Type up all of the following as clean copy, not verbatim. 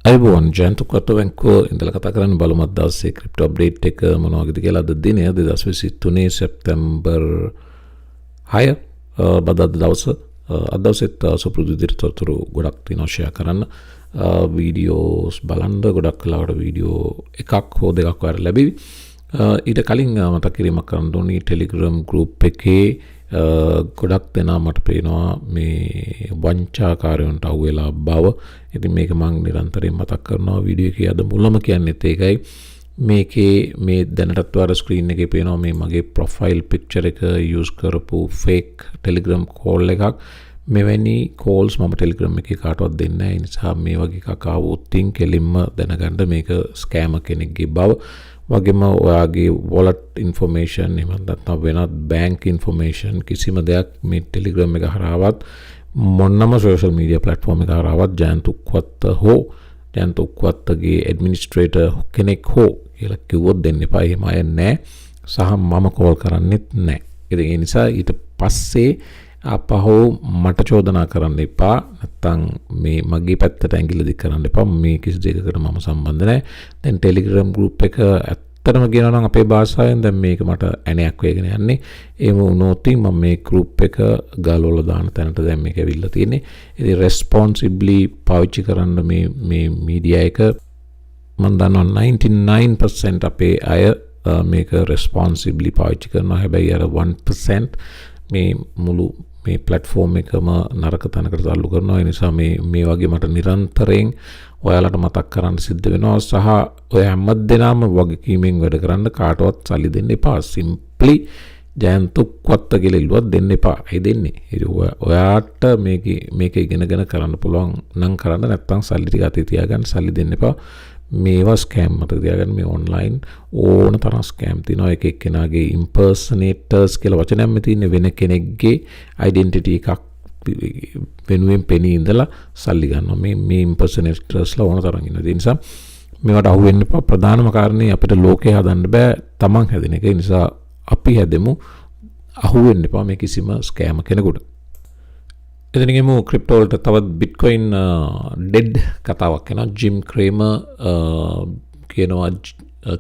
අයිබෝන් ජයන්ත උක්වත්ත බැංකුව ඉඳලා කතා කරන්න බලමු අද දවසේ ක්‍රිප්ටෝ අප්ඩේට් එක මොන වගේද කියලා. අද දිනය 2023 සැප්තැම්බර් 6 බදාදා දවස. අද දවසෙත් සුපුරුදු විදිහට තොරතුරු ගොඩක් තියෙනවා ෂෙයා කරන්න. වීඩියෝස් බලන්න ගොඩක් කලාවට වීඩියෝ එකක් හෝ දෙකක් වර ලැබෙවි. ඊට කලින් මතක් කිරීමක් කරන්න ඕනි ටෙලිග්‍රෑම් ගෲප් එකේ ගොඩක් දෙනා මට පේනවා මේ වංචාකාරයන්ට අහු වෙලා බව. ඉතින් මේක මම නිරන්තරයෙන් මතක් කරනවා වීඩියෝ එකේ අද මුලම කියන්නෙත් ඒකයි. මේකේ මේ දැනටත් වර ස්ක්‍රීන් එකේ පේනවා මේ මගේ ප්‍රොෆයිල් පික්චර් එක යූස් කරපු ෆේක් ටෙලිග්‍රෑම් කෝල් එකක්. මෙවැනි කෝල්ස් මම ටෙලිග්‍රෑම් එකේ කාටවත් දෙන්නේ නැහැ. ඒ නිසා මේ වගේ එකක් ආවොත් කෙලින්ම දැනගන්න මේක ස්කෑම කෙනෙක්ගේ බව. වගේම ඔයාගේ wallet information එහෙම නැත්නම් වෙනත් bank information කිසිම දෙයක් මේ Telegram එක හරහාවත් මොනම social media platform එක හරහාවත් ජයන්ත උක්වත්ත හෝ ජයන්ත උක්වත්තගේ administrator කෙනෙක් හෝ කියලා කිව්වොත් දෙන්න එපා. එහෙම අය නැහැ. සහ මම කෝල් කරන්නෙත් නැහැ. ඒ නිසා ඊට පස්සේ අපහෝ මට චෝදනා කරන්න එපා. නැත්තම් මේ මගේ පැත්තට ඇඟිල්ල දික් කරන්න එපා. මේ කිසි දෙයකට මම සම්බන්ධ නැහැ. දැන් Telegram group එක ඇත්තටම කියනවා නම් අපේ භාෂාවෙන් දැන් මේක මට ඇණයක් වේගෙන යන්නේ. එහෙම වුණොත් මම මේ group එක ගාලවල දාන තැනට දැන් මේක ඇවිල්ලා තියෙන්නේ. ඉතින් responsibly පාවිච්චි කරන්න මේ media එක මම දන්නවා 99% අපේ අය මේක responsibly පාවිච්චි කරනවා. හැබැයි අර 1% මේ මුළු මේ platform එකම නරක තැනකට تعلق කරනවා. ඒ නිසා මේ වගේ මට නිරන්තරයෙන් ඔයාලට මතක් කරන්න සිද්ධ වෙනවා. සහ ඔය හැමදේනම වගකීමෙන් වැඩ කරන්න කාටවත් සල්ලි දෙන්න එපා. simply ජයන්ත උක්වත්ත කියලා ඉල්ලුවත් දෙන්න එපා. ඒ දෙන්නේ. ඔයාට මේක ඉගෙනගෙන කරන්න පුළුවන් නම් කරන්න. නැත්නම් සල්ලි ටික අතේ තියාගන්න. සල්ලි දෙන්න එපා. මේවා ස්කෑම් මතක තියාගන්න. මේ ඔන්ලයින් ඕන තරම් ස්කෑම් තියෙනවා. එක එක්කෙනාගේ ඉම්පර්සනේටර්ස් කියලා වචනයක් මේ තියෙන්නේ. වෙන කෙනෙක්ගේ ඩෙන්ටිටි එකක් වෙනුවෙන් පෙනී ඉඳලා සල්ලි ගන්නවා. මේ ඉම්පර්සනේටර්ස්ලා ඕන තරම් ඉන්නවා. ඒ නිසා මේවට අහු වෙන්න එපා. ප්‍රධානම කාරණේ අපිට ලෝකේ හදන්න බෑ. තමන් හැදෙන එක. ඒ නිසා අපි හැදෙමු. අහු වෙන්න එපා මේ කිසිම ස්කෑම් කෙනෙකුට. එතන ගියමු ක්‍රිප්ටෝ වලට තවත් බිට්කොයින් ඩෙඩ් කතාවක් එනවා. ජිම් ක්‍රේමර් කියනවා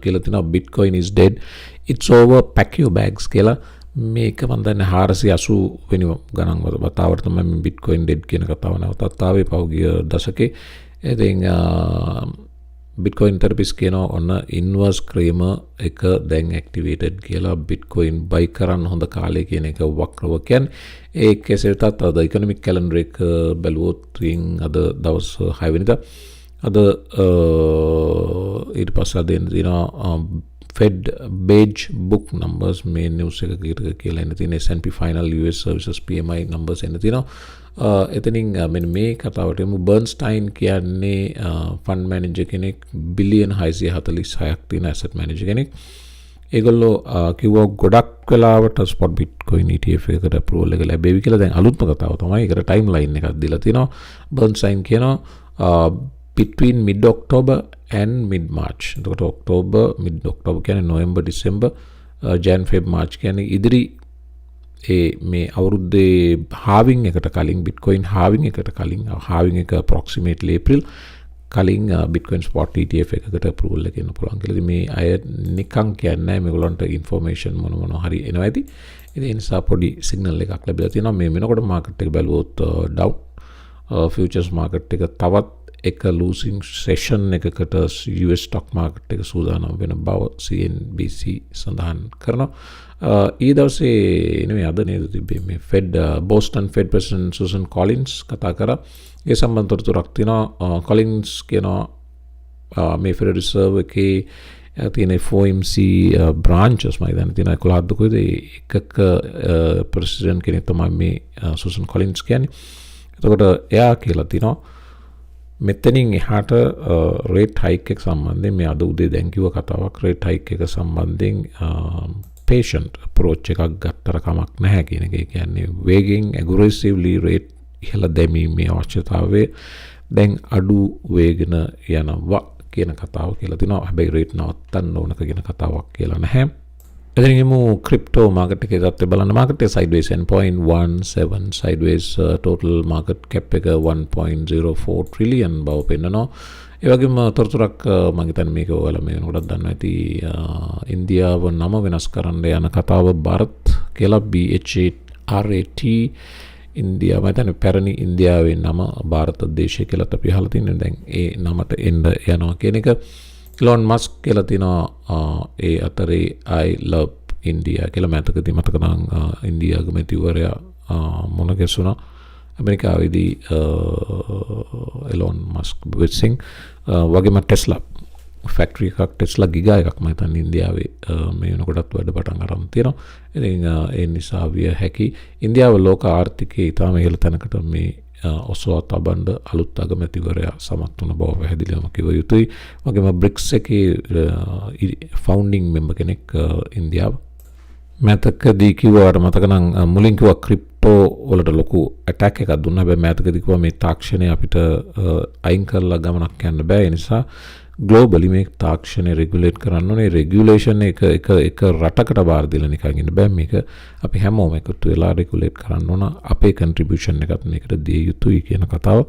කියලා තියෙනවා Bitcoin is dead it's over pack your bags කියලා. මේක මම දන්නේ 480 වෙනි ගණන් වතාවට තමයි මේ බිට්කොයින් ඩෙඩ් කියන කතාව නැවතත් ආවේ පහුගිය දශකේ. ඉතින් බිට්කොයින් තෙරපිස් කියනවා ඔන්න ඉන්වර්ස් ක්‍රේමර් එක දැන් ඇක්ටිවේටඩ් කියලා. බිට්කොයින් බයි කරන්න හොඳ කාලය කියන එක වක්‍රව කියන්නේ. ඒ කෙසේ වෙතත් අද ඉකොනොමික් කැලෙන්ඩර් එක බැලුවොත් අද දවස් 6 වෙනිදා අද ඊට පස්සේ දෙනවා Fed beige book numbers මේ news එක කියලා එන්න තියෙන S&P final US services PMI numbers එන්න තියෙනවා. එතනින් මෙන්න මේ කතාවට යමු. බර්න්ස්ටයින් කියන්නේ ෆන්ඩ් මැනේජර් කෙනෙක් බිලියන් 646ක් තියෙන ඇසට් මැනේජර් කෙනෙක්. ඒගොල්ලෝ කිව්වා ගොඩක් වෙලාවට ස්පොට් බිට්කොයින් ETF එකකට අප්‍රූවල් එක ලැබෙවි කියලා. දැන් අලුත්ම කතාව තමයි. ඒකට ටයිම් ලයින් එකක් දීලා තිනවා. බර්න්ස්ටයින් කියනවා between mid October and mid March. එතකොට ඔක්තෝබර් mid October කියන්නේ නොවැම්බර් ඩිසෙම්බර් ජන් ෆෙබ් මාර්ච් කියන්නේ ඉදිරි මේ අවුරුද්දේ halving එකට කලින් බිට්කොයින් halving එකට කලින් halving එක approximately April කලින් බිට්කොයින් ස්පොට් ETF එකකට approval එක එන්න පුළුවන් කියලා. මේ අය නිකන් කියන්නේ නැහැ මේගොල්ලන්ට information මොන හරි එනවා ඇති. ඒ නිසා පොඩි signal එකක් ලැබිලා තියෙනවා. මේ වෙනකොට market එක බැලුවොත් down futures market එක තවත් එක losing session එකකට US stock market එක සූදානම් වෙන බව CNBC සඳහන් කරනවා. ඊ දවසේ නෙමෙයි අද නේද තිබ්බේ මේ Fed Boston Fed President Susan Collins කතා කරා. ඒ සම්බන්ධ තොරතුරක් තියෙනවා. Collins කියනවා මේ Federal Reserve එකේ තියෙන FOMC branches මම දැන් තියෙන 11ක් කොයිද එකක president කෙනෙක් තමයි මේ Susan Collins කියන්නේ. එතකොට එයා කියලා තිනවා මෙතනින් එහාට රේට් හයික් එක සම්බන්ධයෙන් මේ අද උදේ දැන් කිව්ව කතාවක් රේට් හයික් එක සම්බන්ධයෙන් patient approach එකක් ගත්තර කමක් නැහැ කියන එක. ඒ කියන්නේ වේගෙන් aggressively rate ඉහළ දැමීමේ අවශ්‍යතාවය දැන් අඩු වේගෙන යනවා කියන කතාව කියලා තිනවා. හැබැයි රේට් නවත්තන්න ඕනක කියන කතාවක් කියලා නැහැ. එතනින්ම ක්‍රිප්ටෝ මාකට් එකේ තත්ත්වය බලන්න. මාකට් එක sideways 10.17 sideways total market cap එක 1.04 trillion බව පෙන්නනවා. ඒ වගේම තොරතුරක් මම හිතන්නේ මේක ඔයාලා මේ වෙනකොටත් දන්නවා ඇති ඉන්දියාව නම වෙනස් කරන්න යන කතාව ಭಾರತ್ කියලා BHARAT ඉන්දියාව මම හිතන්නේ පැරණි ඉන්දියාවේ නම ಭಾರತ දේශය කියලා අපි අහලා තින්නේ. දැන් ඒ නමට එන්න යනවා කියන එක ඉලොන් මස්ක් කියලා තිනවා ඒ අතරේ I love India කියලා මතකදී මතක නම් ඉන්දියා ගමතිවරයා මොන ගැසුණා ඇමරිකාවේදී එලොන් මස්ක් විසින් වගේම ටෙස්ලා ෆැක්ටරි එකක් ටෙස්ලා ගිගා එකක් මම හිතන්නේ ඉන්දියාවේ මේ වෙනකොටත් වැඩ පටන් අරන් තියෙනවා. ඉතින් ඒ නිසා විය හැකි ඉන්දියාව ලෝක ආර්ථිකයේ ඉතාම ඉහළ තැනකට මේ ඔසවා තබන්න අලුත් අගමැතිවරයා සමත් වුණ බව පැහැදිලිවම කිව යුතුයි. වගේම බ්‍රික්ස් එකේ ෆවුන්ඩින් මෙම්බර් කෙනෙක් ඉන්දියාව. මතකදී කිව්වට මතක නම් මුලින් කිව්වා ක්‍රිප්ටෝ වලට ලොකු ඇටැක් එකක් දුන්නා. හැබැයි මතකදී කිව්වා මේ තාක්ෂණය අපිට අයින් කරලා ගමනක් යන්න බෑ. ඒ නිසා ග්ලෝබලි මේ තාක්ෂණය රෙගුලේට් කරන්න ඕනේ. රෙගුලේෂන් එක රටකට බාර දීලා නිකන් ඉන්න බෑ. මේක අපි හැමෝම එකතු වෙලා රෙගුලේට් කරන්න ඕන. අපේ කන්ට්‍රිබියුෂන් එකත් මේකට දිය යුතුයි කියන කතාව.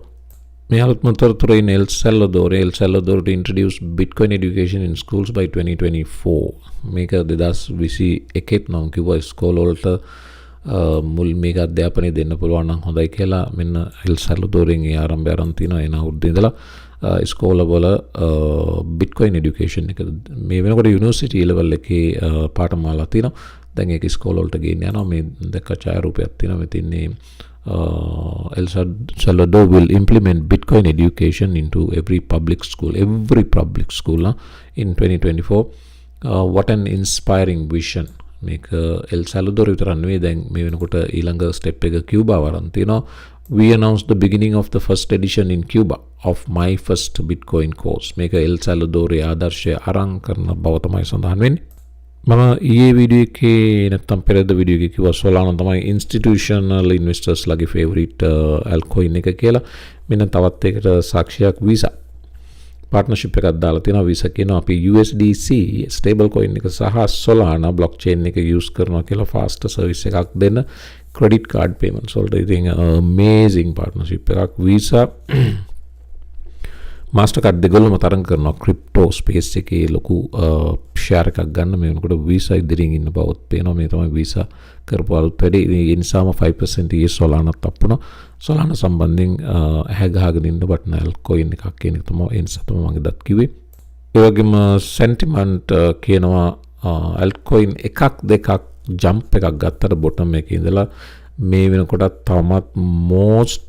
මේ අලුත්ම තොරතුර in El Salvador to introduce Bitcoin education in schools by 2024. මේක 2021 නම් කිව්වා ඉස්කෝලවලට මුල් මේක අධ්‍යාපනය දෙන්න පුළුවන් නම් හොඳයි කියලා. මෙන්න El Salvadorෙන් ඒ ආරම්භය ආරම්භ තියෙනවා. එන අවුරුද්දේ ඉඳලා ඉස්කෝලවල Bitcoin education එක මේ වෙනකොට යුනිවර්සිටි ලෙවල් එකේ පාඨමාලා තියෙනවා. දැන් ඒක ඉස්කෝලවලට ගෙන්න යනවා. මේ දැක්ක ඡායාරූපයක් තියෙනවා. මෙතන El Salvador will implement Bitcoin education into every public school in 2024. What an inspiring vision. මේක El Salvador විතර නෙවෙයි. දැන් මේ වෙනකොට ඊළඟ ස්ටෙප් එක කියුබා වරන් තියෙනවා. We announced the beginning of the first edition in Cuba of my first Bitcoin course. මේක El Salvador ආදර්ශය අරන් කරන බව තමයි සඳහන් වෙන්නේ. මම ඊයේ වීඩියෝ එකේ නැත්තම් පෙරේද වීඩියෝ එකේ කිව්වා Solana තමයි institutional investors ලගේ favorite altcoin එක කියලා. මෙන්න තවත් එකකට සාක්ෂියක් Visa partnership එකක් දාලා තියෙනවා. Visa කියනවා අපි USDC stable coin එක සහ Solana blockchain එක use කරනවා කියලා fast service එකක් දෙන්න credit card payments වලට. ඉතින් amazing partnership එකක් Visa Mastercard දෙගොල්ලම තරඟ කරනවා ක්‍රිප්ටෝ ස්පේස් එකේ ලොකු ෂෙයාර් එකක් ගන්න. මේ වෙනකොට Visa ඉදිරියෙන් ඉන්න බවත් පේනවා. මේ තමයි Visa කරපු අලුත් වැඩේ. ඒ නිසාම 5% ඊයේ Solanaත් අප්පුණා. Solana සම්බන්ධයෙන් හැගහගෙන ඉන්න බටන altcoin එකක් කියන එක තමයි ඒ නිසා තමයි මම දත් කිව්වේ. ඒ වගේම sentiment කියනවා altcoin එකක් දෙකක් ජම්ප් එකක් ගත්තට බොටම් එකේ ඉඳලා මේ වෙනකොටත් තවමත් most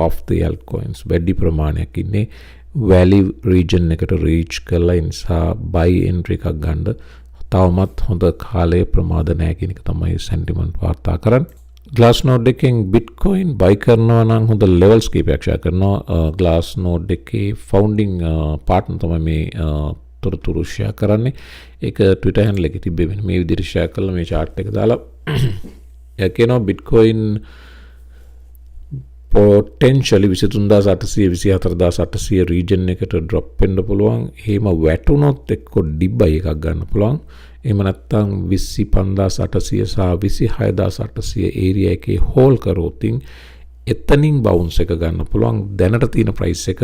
of the altcoins වැඩි ප්‍රමාණයක් ඉන්නේ value region එකට reach කරලා නිසා buy entry එකක් ගන්න තවමත් හොඳ කාලයේ ප්‍රමාද නැහැ කියන එක තමයි sentiment වාර්තා කරන්නේ. Glassnode එකෙන් Bitcoin buy කරනවා නම් හොඳ levels කීපයක් share කරනවා. Glassnode එකේ founding partner තමයි මේ තොරතුරු share කරන්නේ. ඒක Twitter handle එකේ තිබ්බේ මෙන්න මේ විදිහට share කරලා මේ chart එක දාලා එයා කියනවා Bitcoin potentially 23800 region එකට drop වෙන්න පුළුවන්. එහෙම වැටුනොත් එක්ක ඩිබ්බයි එකක් ගන්න පුළුවන්. එහෙම නැත්නම් 25800 සහ 26800 area එකේ hold කරොත් එතනින් bounce එක ගන්න පුළුවන්. දැනට තියෙන price එක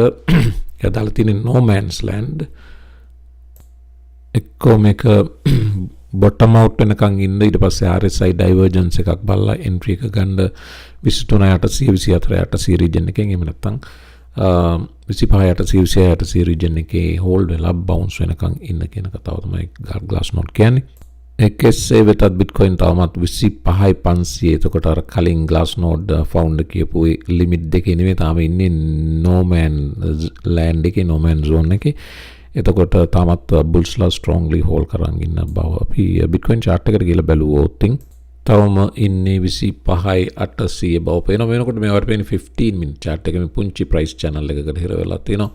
යදාලා තියෙන no man's land එක්කෝ මේක bottom out වෙනකන් ඉන්න. ඊට පස්සේ RSI divergence එකක් බලලා entry එක ගන්න 23800 24800 region එකෙන්. එහෙම නැත්නම් 25800 26800 region එකේ hold වෙලා bounce වෙනකන් ඉන්න කියන කතාව තමයි Glassnode කියන්නේ. එකසේ වෙතත් Bitcoin තවමත් 25500. එතකොට අර කලින් Glassnode founder කියපු limit දෙකේ නෙමෙයි තාම ඉන්නේ no man land එකේ no man zone එකේ. එතකොට තාමත් බුල්ස්ලා ස්ට්‍රෝන්ග්ලි හෝල් කරන් ඉන්න බව අපි Bitcoin chart එකට ගිහලා බැලුවොත් තවම ඉන්නේ 25800 බව පේනවා. වෙනකොට මේ වගේ පේන්නේ 15 minute chart එකේ මේ පුංචි price channel එකකට හිර වෙලා තියෙනවා.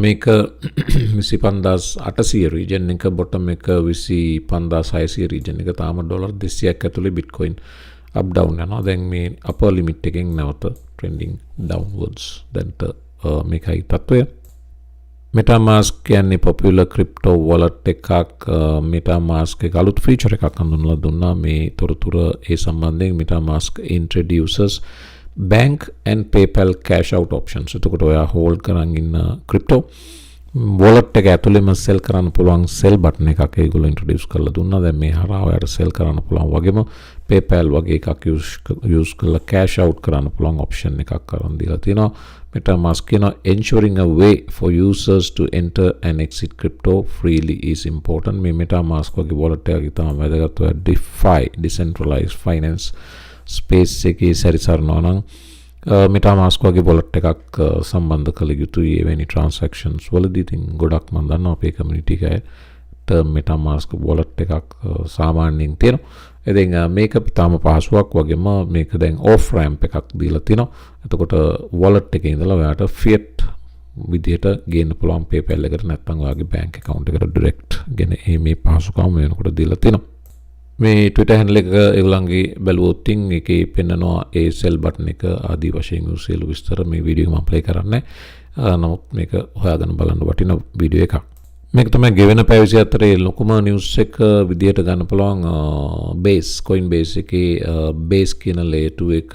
මේක 25800 region එක bottom එක 25600 region එක තාම ඩොලර් 200ක් ඇතුලේ Bitcoin up down යනවා. දැන් මේ upper limit එකෙන් නැවත trending downwards. දැන්ට මේකයි තත්ත්වය. MetaMask කියන්නේ popular crypto wallet එකක්. MetaMask එක අලුත් feature එකක් හඳුන්වලා දුන්නා. මේ තොරතුර ඒ සම්බන්ධයෙන් MetaMask introduces bank and PayPal cash out options. එතකොට ඔයා hold කරන් ඉන්න crypto wallet එක ඇතුළෙම sell කරන්න පුළුවන් sell button එකක් ඒගොල්ලෝ introduce කරලා දුන්නා. දැන් මේ හරහා ඔයාලට sell කරන්න පුළුවන් වගේම PayPal වගේ එකක් use කරලා cash out කරන්න පුළුවන් option එකක් කරන් දීලා තියෙනවා. MetaMask කියනවා ensuring a way for users to enter and exit crypto freely is important. මේ MetaMask වගේ wallet එකක් ඉතාම වැදගත්. ඔය DeFi decentralized finance space එකේ සැරිසරනවා නම් MetaMask වගේ wallet එකක් සම්බන්ධ කළ යුතුයි එවැනි transactions වලදී. ඉතින් ගොඩක් මම දන්නවා අපේ community එකකට MetaMask wallet එකක් සාමාන්‍යයෙන් තියෙනවා. ඉතින් මේක තාම පහසුවක් වගේම මේක දැන් off ramp එකක් දීලා තිනවා. එතකොට wallet එකේ ඉඳලා ඔයාට fiat විදියට ගේන්න පුළුවන් PayPal එකට නැත්නම් ඔයාගේ bank account එකට direct ගෙන මේ පහසුකම් වෙනකොට දීලා තිනවා. මේ Twitter handle එක ඒගොල්ලන්ගේ බැලුවොත් ඒකේ පෙන්නනවා ඒ sell button එක ආදී වශයෙන් සියලු විස්තර මේ වීඩියෝ එක මම play කරන්නේ. නමුත් මේක හොයාගෙන බලන්න වටින වීඩියෝ එකක්. මේක තමයි ගෙවෙන පැය 24 ලොකුම නිවුස් එක විදියට ගන්න පුළුවන් Base Coinbase එකේ Base කියන layer 2 එක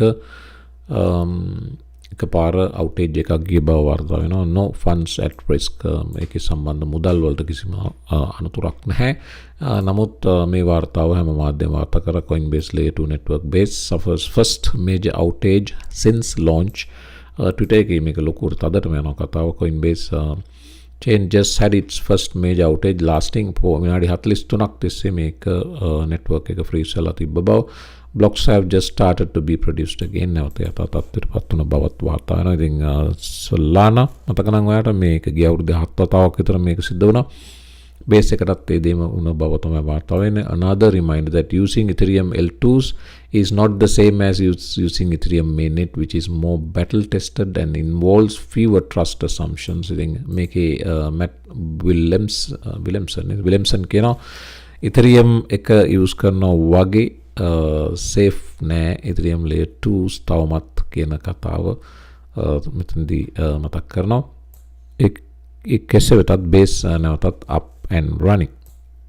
එකපාර outage එකක් ගිය බව වාර්තා වෙනවා. No funds at risk. මේකේ සම්බන්ධ මුදල් වලට කිසිම අනතුරක් නැහැ. නමුත් මේ වාර්තාව හැම මාධ්‍යම වාර්තා කර Coinbase layer 2 network base suffers first major outage since launch. Twitter එකේ මේක ලොකු තදටම යනවා කතාව. Coinbase chain just had its first major outage lasting for විනාඩි 43ක් තිස්සේ මේක network එක freeze වෙලා තිබ්බ බව. Blocks have just started to be produced again. නැවත යථා තත්ත්වයට පත් වුණ බවත් වාර්තා වෙනවා. ඉතින් Solana මතක නම් ඔයාලට මේක ගිය අවුරුද්දේ 7 වතාවක් විතර මේක සිද්ධ වුණා. Base එකටත් ඒ දේම වුණ බව තමයි වාර්තා වෙන්නේ. Another reminder that using Ethereum L2s is not the same as using Ethereum mainnet, which is more battle tested and involves fewer trust assumptions. ඉතින් මේකේ Matt Williamson කියනවා Ethereum එක use කරනවා වගේ safe නෑ Ethereum layer 2s තවමත් කියන කතාව මෙතනදී මතක් කරනවා. කෙසේ වෙතත් Base නැවතත් up and running.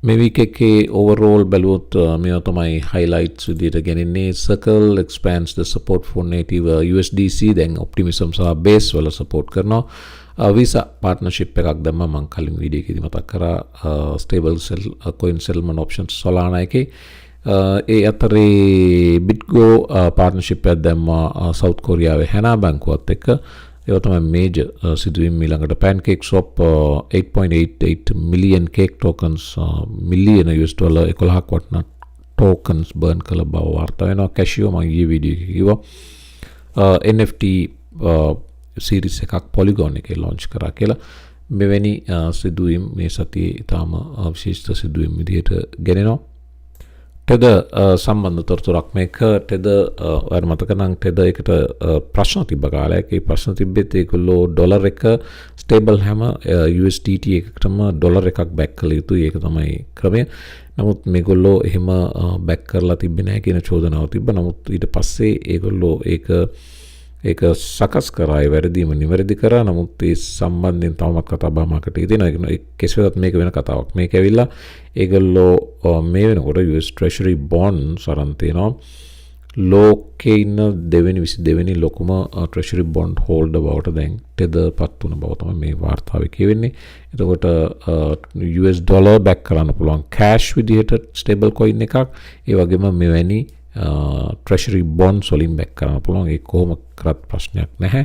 මේ week එකේ overall බැලුවොත් මේවා තමයි highlights විදිහට ගෙනෙන්නේ. Circle expands the support for native USDC. දැන් Optimism සහ Base වල support කරනවා. Visa partnership එකක් දැම්ම මම කලින් වීඩියෝ එකේදී මතක් කරා. Stable coin settlement options Solana එකේ. ඒ අතරේ BitGo partnership එකක් දැම්මා South කොරියාවේ හැනා බැංකුවත් එක්ක. ඒවා තමයි major සිදුවීම්. ඊළඟට pancake swap 8.88 million cake tokens million US dollar 11ක් වටන tokens burn කළ බව වාර්තා වෙනවා. Casio මම ඊයේ වීඩියෝ එකේ කිව්වා NFT series එකක් Polygon එකේ launch කරා කියලා. මෙවැනි සිදුවීම් මේ සතියේ ඉතාම විශේෂිත සිදුවීම් විදිහට ගෙනෙනවා. Tether සම්බන්ධ තොරතුරක් මේක. Tether ඔයාලට මතක නම් Tether එකට ප්‍රශ්න තිබ්බ කාලයක්. ඒ ප්‍රශ්න තිබෙත් ඒගොල්ලෝ ඩොලර් එක ස්ටේබල් හැම USDT එකකටම ඩොලර් එකක් බැක් කළ යුතුයි. ඒක තමයි ක්‍රමය. නමුත් මේගොල්ලෝ එහෙම බැක් කරලා තිබ්බේ නැහැ කියන චෝදනාව තිබ්බ. නමුත් ඊට පස්සේ ඒගොල්ලෝ ඒක සකස් කරා. ඒ වැරදීම නිවැරදි කරා. නමුත් ඒ සම්බන්ධයෙන් තවමත් කතා බහමකට තියෙනවා. ඒක කෙසේ වෙතත් මේක වෙන කතාවක්. මේක ඇවිල්ලා ඒගොල්ලෝ මේ වෙනකොට US Treasury bonds අරන් තියෙනවා. ලෝකේ ඉන්න දෙවෙනි ලොකුම Treasury bond holder බවට දැන් Tether පත් වුණ බව තමයි මේ වාර්තාවේ කියවෙන්නේ. එතකොට US dollar back කරන්න පුළුවන් cash විදිහට stable coin එකක්. ඒ වගේම මෙවැනි Treasury bonds වලින් back කරන්න පුළුවන්. ඒක කොහොම කරත් ප්‍රශ්නයක් නැහැ.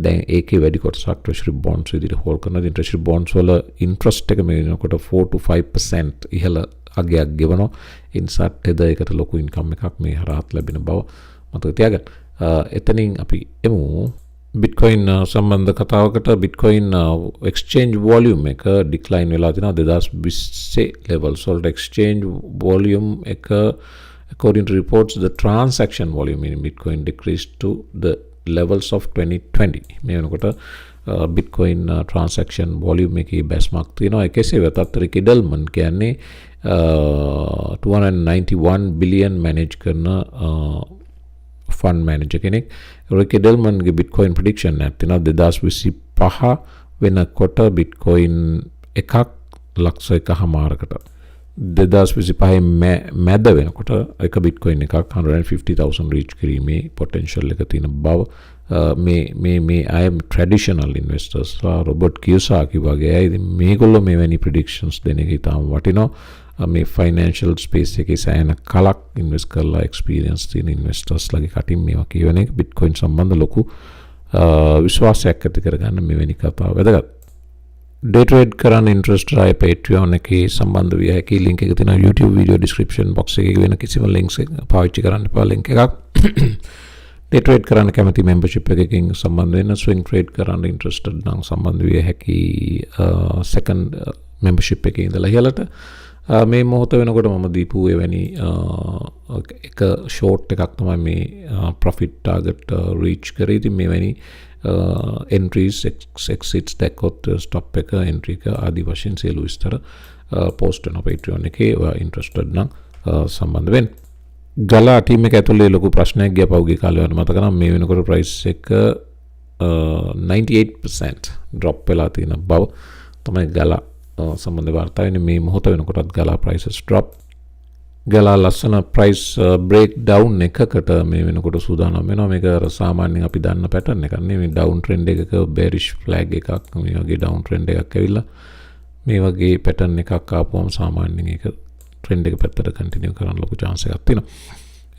දැන් ඒකේ වැඩි කොටසක් Treasury bonds විදිහට hold කරනවා. ඉතින් Treasury bonds වල interest එක මේ වෙනකොට 4 to 5% ඉහළ අගයක් ගෙවනවා. ඒ නිසා Tether එකට ලොකු income එකක් මේ හරහාත් ලැබෙන බව මතක තියාගන්න. එතනින් අපි එමු Bitcoin සම්බන්ධ කතාවකට. Bitcoin exchange volume එක decline වෙලා තිනවා 2020 levels වලට. exchange volume එක according to reports the transaction volume in Bitcoin decreased to the levels of 2020. මේ වෙනකොට Bitcoin transaction volume එකේ benchmark තියෙනවා. ඒකසේ වෙතත් Rick Edelman කියන්නේ 291 billion manage කරන fund manager කෙනෙක්. Rick Edelman ගේ Bitcoin prediction එකක් තියෙනවා 2025 වෙනකොට Bitcoin එකක් ලක්ෂ 1.5කට 2025 මැද වෙනකොට එක Bitcoin එකක් 150,000 reach කිරීමේ potential එක තියෙන බව මේ I am traditional investors Robert Kiyosaki වගේ අය ඉතින් මේගොල්ලෝ මෙවැනි predictions දෙන එක ඉතාම වටිනවා මේ financial space එකේ සෑහෙන කලක් invest කරලා experience තියෙන investors ලගේ කටින් මේවා කියවන එක bitcoin සම්බන්ධ ලොකු විශ්වාසයක් ඇති කරගන්න මෙවැනි කතා වැදගත් day trade කරන්න interest ආය Patreon එකේ සම්බන්ධ විය හැකි link එක තියෙනවා YouTube video description box එකේ වෙන කිසිම links එක පාවිච්චි කරන්න එපා link එකක් day trade කරන්න කැමති membership එකකින් සම්බන්ධ වෙන්න swing trade කරන්න interested නම් සම්බන්ධ විය හැකි second membership එකේ ඉඳලා ඉහළට මේ මොහොත වෙනකොට මම දීපු එවැනි එක short එකක් තමයි මේ profit target reach කරේ ඉතින් මෙවැනි entries exits දැක්කොත් stop එක entry එක ආදී වශයෙන් සියලු විස්තර post වෙනවා Patreon එකේ ඔයා interested නම් සම්බන්ධ වෙන්න Gala team එක ඇතුලේ ලොකු ප්‍රශ්නයක් ගියා පහුගිය කාලේ වල මතක නම් මේ වෙනකොට price එක 98% drop වෙලා තියෙන බව තමයි Gala සම්බන්ධ වාර්තා වෙන්නේ මේ මොහොත වෙනකොටත් Gala prices drop Gala ලස්සන price breakdown එකකට මේ වෙනකොට සූදානම් වෙනවා මේක සාමාන්‍යයෙන් අපි දන්න pattern එකක් නෙමෙයි මේ down trend එකක bearish flag එකක් මේ වගේ down trend එකක් ඇවිල්ලා මේ වගේ pattern එකක් ආපුවම සාමාන්‍යයෙන් ඒක trend එක පැත්තට continue කරන්න ලොකු chance එකක් තියෙනවා.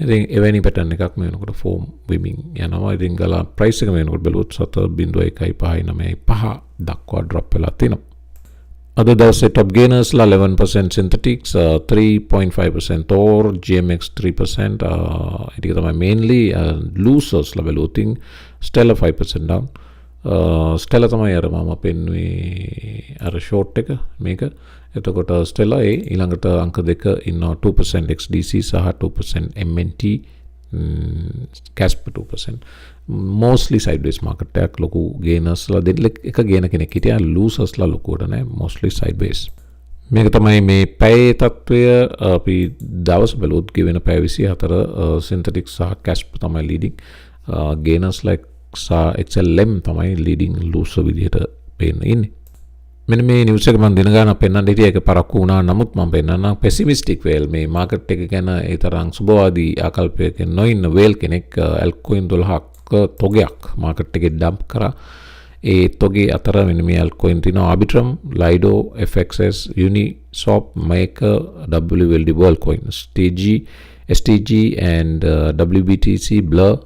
ඉතින් එවැනි pattern එකක් මේ වෙනකොට form වෙමින් යනවා. ඉතින් Gala price එක මේ වෙනකොට බැලුවොත් 7.159 දක්වා drop වෙලා තියෙනවා. අද දවසේ top gainers ලා 11% synthetics 3.5% or GMX 3% ඒක තමයි mainly losers ලා බැලුවොත් Stellar 5% down Stellar තමයි අර මම පෙන්නුවේ අර short එක මේක එතකොට Stellar ඊළඟට අංක දෙක ඉන්නවා 2% XDC සහ 2% MNT Casper 2% mostly sideways market එකක් ලොකු gainers ලා දෙන්න එක gain කෙනෙක් හිටියා losers ලා ලොකුවට නෑ mostly sideways මේක තමයි මේ පැයේ තත්වය අපි දවස් බැලුවොත් ගෙවෙන පැය 24 synthetics සහ Casper තමයි leading gainers like XLM තමයි leading loser විදිහට පේන්න ඉන්නේ මෙන්න මේ නිවුස් එක මම දින ගානක් පෙන්නන්න හිටියා ඒක පරක්කු වුණා නමුත් මම පෙන්නන්නම් pessimistic whale මේ මාකට් එක ගැන ඒ තරම් සුබවාදී ආකල්පයකින් නොඉන්න whale කෙනෙක් altcoin 12ක් තොගයක් මාකට් එකේ ඩම්ප් කරා ඒ තොගේ අතර මෙන්න මේ altcoin තියෙනවා Arbitrum, Lido, FXS, Uniswap, Maker, WLD Worldcoin, STG and WBTC, Blur,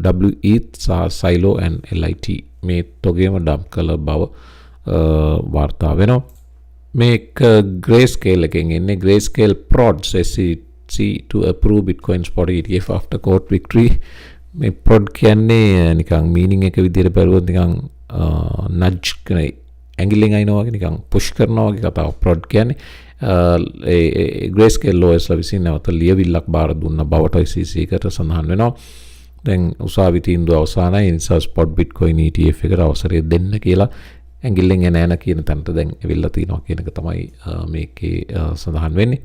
WETH, Silo and LIT මේ තොගේම ඩම්ප් කළ බව වාර්තා වෙනවා මේක grayscale එකෙන් එන්නේ grayscale prods SEC to approve bitcoin spot ETF after court victory මේ prod කියන්නේ නිකන් meaning එක විදිහට බලුවොත් නිකන් nudge කරන ඇඟිල්ලෙන් අයිනවා වගේ නිකන් push කරනවා වගේ කතාවක් prod කියන්නේ ඒ grayscale lawyers ලා විසින් නැවත ලියවිල්ලක් බාර දුන්න බවට SEC එකට සඳහන් වෙනවා දැන් උසාවි තීන්දුව අවසానයි ඒ නිසා spot bitcoin ETF එකට අවසරය දෙන්න කියලා ඇඟිල්ලෙන් එන යන කියන තැනට දැන් එවිල්ලා තියෙනවා කියන එක තමයි මේකේ සඳහන් වෙන්නේ.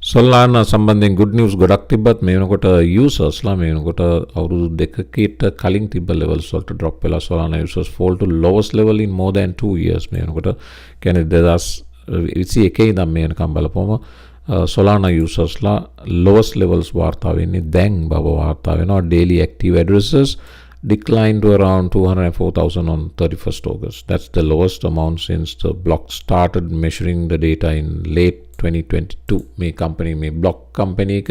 Solana සම්බන්ධයෙන් good news ගොඩක් තිබ්බත් මේ වෙනකොට users ලා මේ වෙනකොට අවුරුදු දෙකකට කලින් තිබ්බ levels වලට drop වෙලා Solana users fall to lowest level in more than 2 years මේ වෙනකොට කියන්නේ 2021 ඉඳන් මේ වෙනකම් බලපුවම Solana users ලා lowest levels වාර්තා වෙන්නේ දැන් බව වාර්තා වෙනවා daily active addresses declined to around 204,000 on 31st August. That's the lowest amount since the block started measuring the data in late 2022. මේ company මේ block company එක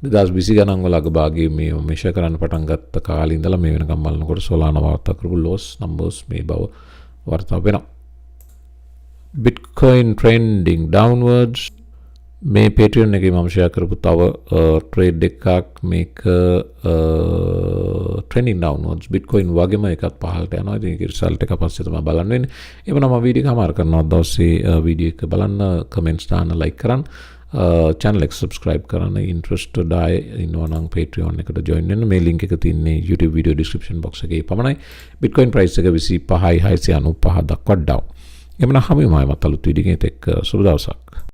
2020 ගණන් වල අගභාගයේ මේ measure කරන්න පටන් ගත්ත කාලේ ඉඳලා මේ වෙනකම් බලනකොට Solana වාර්තා කරපු lowest numbers මේ බව වාර්තා වෙනවා. Bitcoin trending downwards මේ Patreon එකේ මම share කරපු තව trade එකක් මේක trending downwards Bitcoin වගේම එකක් පහළට යනවා ඉතින් ඒකේ result එක පස්සේ තමයි බලන්න වෙන්නේ එවනම් මම වීඩියෝ එක හමාර කරනවා දවසේ වීඩියෝ එක බලන්න comments දාන්න like කරන්න channel එක subscribe කරන්න interested අය ඉන්නවා නම් Patreon එකට join වෙන්න මේ link එක තියෙන්නේ YouTube video description box එකේ පමණයි Bitcoin price එක 25695 දක්වා down එමනම් හැමෝම අලුත් වීඩියෝ එකක් එක්ක සුබ දවසක්